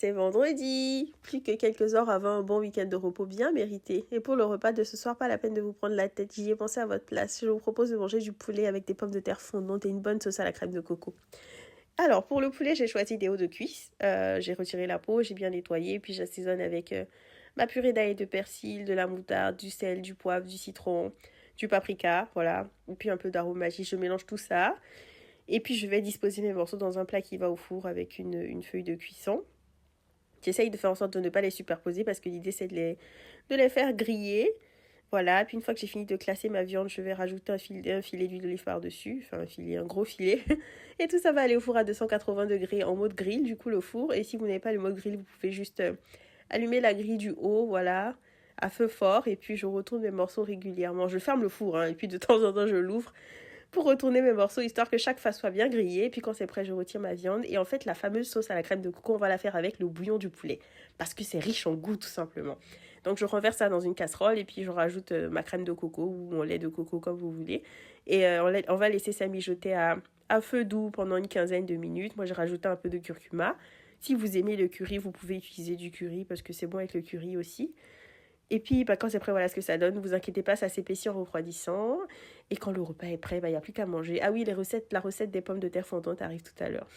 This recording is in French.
c'est vendredi. Plus que quelques heures avant un bon week-end de repos bien mérité. Et pour le repas de ce soir, pas la peine de vous prendre la tête, j'y ai pensé à votre place. Je vous propose de manger du poulet avec des pommes de terre fondantes et une bonne sauce à la crème de coco. Alors, pour le poulet, j'ai choisi des hauts de cuisse. J'ai retiré la peau, j'ai bien nettoyé, puis j'assaisonne avec ma purée d'ail et de persil, de la moutarde, du sel, du poivre, du citron, du paprika, voilà. Et puis un peu d'arôme magique, je mélange tout ça. Et puis je vais disposer mes morceaux dans un plat qui va au four avec une feuille de cuisson. J'essaye de faire en sorte de ne pas les superposer parce que l'idée c'est de les faire griller. Voilà, puis une fois que j'ai fini de classer ma viande, je vais rajouter un filet d'huile d'olive par-dessus, enfin un gros filet. Et tout ça va aller au four à 280 degrés en mode grill, du coup le four. Et si vous n'avez pas le mode grill, vous pouvez juste allumer la grille du haut, voilà, à feu fort. Et puis je retourne mes morceaux régulièrement. Je ferme le four, hein, et puis de temps en temps je l'ouvre pour retourner mes morceaux, histoire que chaque face soit bien grillée. Et puis quand c'est prêt, je retire ma viande. Et en fait, la fameuse sauce à la crème de coco, on va la faire avec le bouillon du poulet. Parce que c'est riche en goût, tout simplement. Donc je renverse ça dans une casserole et puis je rajoute ma crème de coco ou mon lait de coco, comme vous voulez. Et on va laisser ça mijoter à feu doux pendant une quinzaine de minutes. Moi, j'ai rajouté un peu de curcuma. Si vous aimez le curry, vous pouvez utiliser du curry parce que c'est bon avec le curry aussi. Et puis, quand c'est prêt, voilà ce que ça donne. Ne vous inquiétez pas, ça s'épaissit en refroidissant. Et quand le repas est prêt, il n'y a plus qu'à manger. Ah oui, la recette des pommes de terre fondantes arrive tout à l'heure.